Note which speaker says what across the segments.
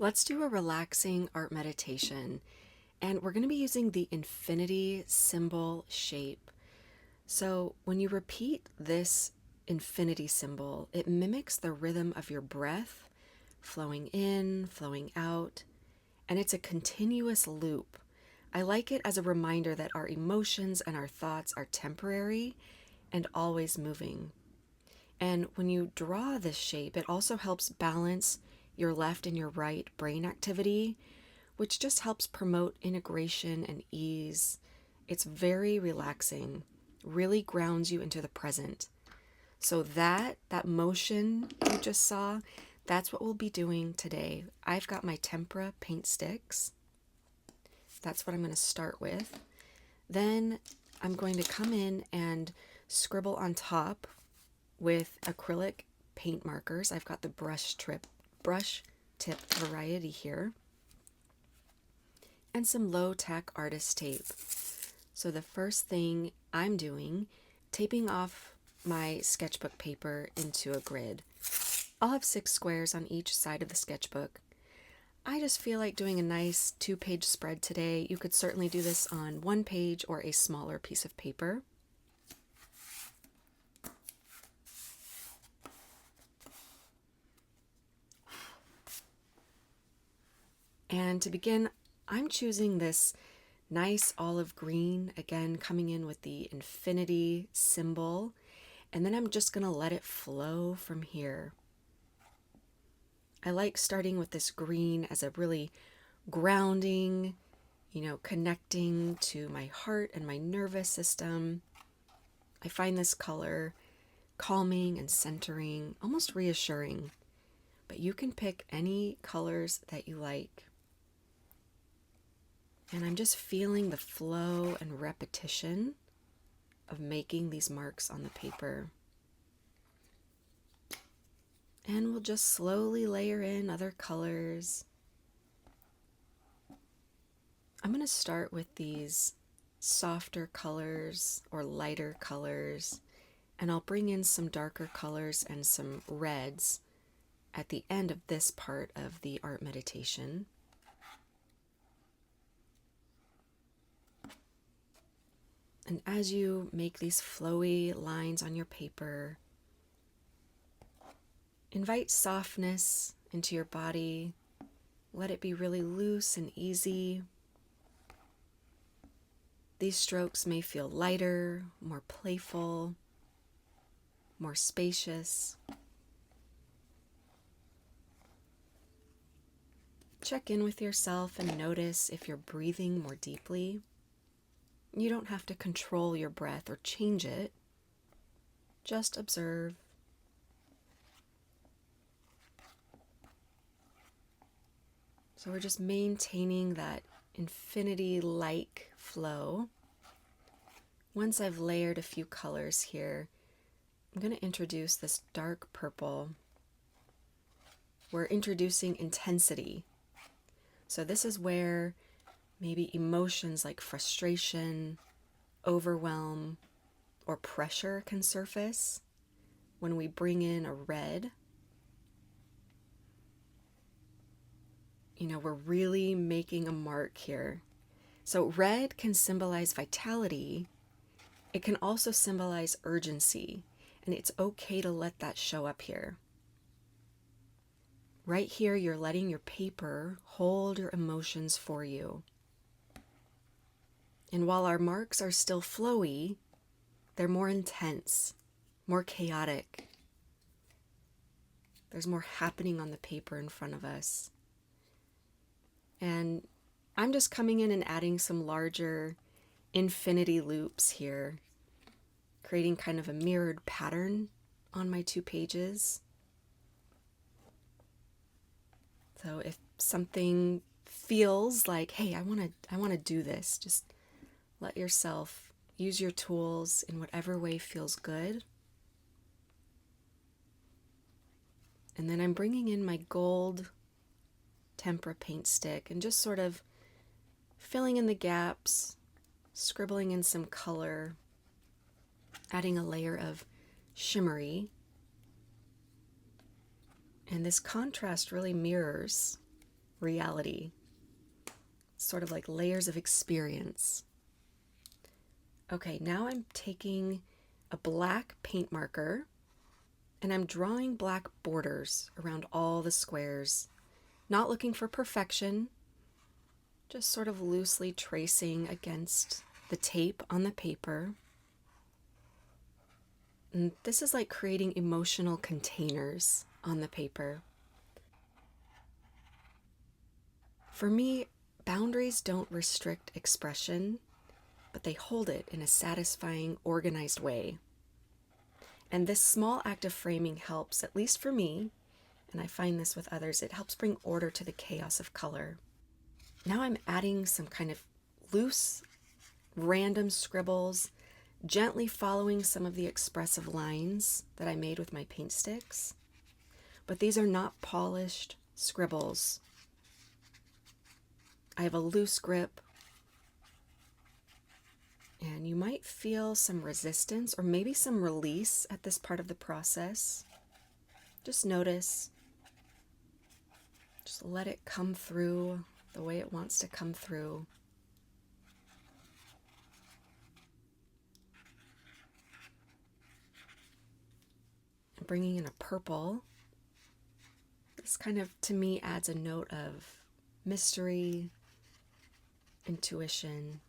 Speaker 1: Let's do a relaxing art meditation, and we're going to be using the infinity symbol shape. So when you repeat this infinity symbol, it mimics the rhythm of your breath, flowing in, flowing out, and it's a continuous loop. I like it as a reminder that our emotions and our thoughts are temporary and always moving. And when you draw this shape, it also helps balance your left and your right brain activity, which just helps promote integration and ease. It's very relaxing, really grounds you into the present. So that motion you just saw, that's what we'll be doing today. I've got my tempera paint sticks. That's what I'm going to start with. Then I'm going to come in and scribble on top with acrylic paint markers. I've got the brush tip variety here, and some low-tack artist tape. So the first thing I'm doing, taping off my sketchbook paper into a grid. I'll have 6 squares on each side of the sketchbook. I just feel like doing a nice 2-page spread today. You could certainly do this on 1 page or a smaller piece of paper. And to begin, I'm choosing this nice olive green, again coming in with the infinity symbol, and then I'm just going to let it flow from here. I like starting with this green as a really grounding, connecting to my heart and my nervous system. I find this color calming and centering, almost reassuring, but you can pick any colors that you like. And I'm just feeling the flow and repetition of making these marks on the paper. And we'll just slowly layer in other colors. I'm going to start with these softer colors or lighter colors, and I'll bring in some darker colors and some reds at the end of this part of the art meditation. And as you make these flowy lines on your paper, invite softness into your body. Let it be really loose and easy. These strokes may feel lighter, more playful, more spacious. Check in with yourself and notice if you're breathing more deeply. You don't have to control your breath or change it. Just observe. So we're just maintaining that infinity-like flow. Once I've layered a few colors here, I'm going to introduce this dark purple. We're introducing intensity. So this is where maybe emotions like frustration, overwhelm, or pressure can surface when we bring in a red. We're really making a mark here. So red can symbolize vitality. It can also symbolize urgency, and it's okay to let that show up here. Right here, you're letting your paper hold your emotions for you. And while our marks are still flowy, they're more intense, more chaotic. There's more happening on the paper in front of us. And I'm just coming in and adding some larger infinity loops here, creating kind of a mirrored pattern on my 2 pages. So if something feels like, hey, I want to do this, just let yourself use your tools in whatever way feels good. And then I'm bringing in my gold tempera paint stick and just sort of filling in the gaps, scribbling in some color, adding a layer of shimmery. And this contrast really mirrors reality. Sort of like layers of experience. Okay, now I'm taking a black paint marker and I'm drawing black borders around all the squares. Not looking for perfection, just sort of loosely tracing against the tape on the paper. And this is like creating emotional containers on the paper. For me, boundaries don't restrict expression, but they hold it in a satisfying, organized way. And this small act of framing helps, at least for me, and I find this with others, it helps bring order to the chaos of color. Now I'm adding some kind of loose, random scribbles, gently following some of the expressive lines that I made with my paint sticks. But these are not polished scribbles. I have a loose grip, and you might feel some resistance or maybe some release at this part of the process. Just notice. Just let it come through the way it wants to come through. And bringing in a purple, this kind of, to me, adds a note of mystery, intuition.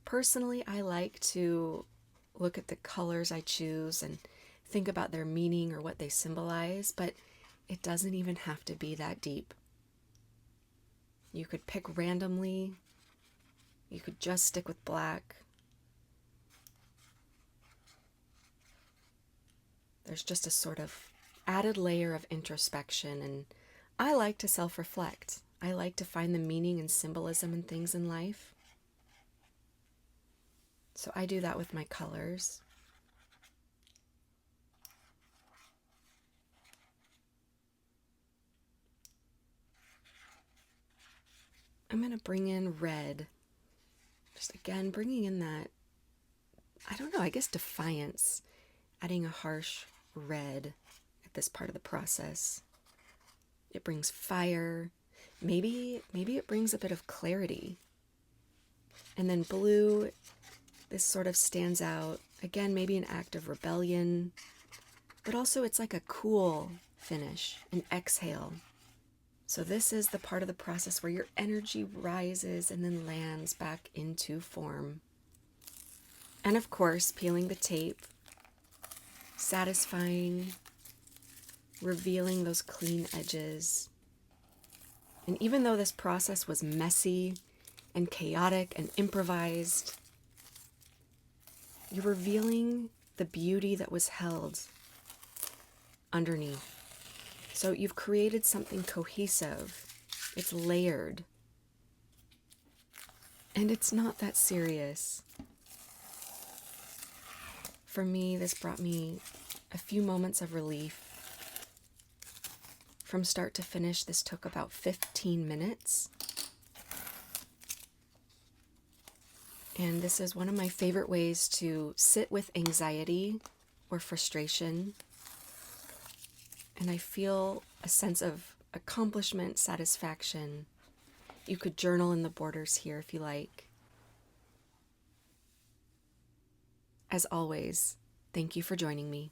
Speaker 1: Personally, I like to look at the colors I choose and think about their meaning or what they symbolize, but it doesn't even have to be that deep. You could pick randomly. You could just stick with black. There's just a sort of added layer of introspection, and I like to self-reflect. I like to find the meaning and symbolism in things in life. So I do that with my colors. I'm going to bring in red. Just again, bringing in that, I don't know, I guess defiance. Adding a harsh red at this part of the process. It brings fire. Maybe it brings a bit of clarity. And then blue, this sort of stands out. Again, maybe an act of rebellion, but also it's like a cool finish, an exhale. So this is the part of the process where your energy rises and then lands back into form. And of course, peeling the tape, satisfying, revealing those clean edges. And even though this process was messy and chaotic and improvised, you're revealing the beauty that was held underneath. So you've created something cohesive. It's layered. And it's not that serious. For me, this brought me a few moments of relief. From start to finish, this took about 15 minutes. And this is one of my favorite ways to sit with anxiety or frustration. And I feel a sense of accomplishment, satisfaction. You could journal in the borders here if you like. As always, thank you for joining me.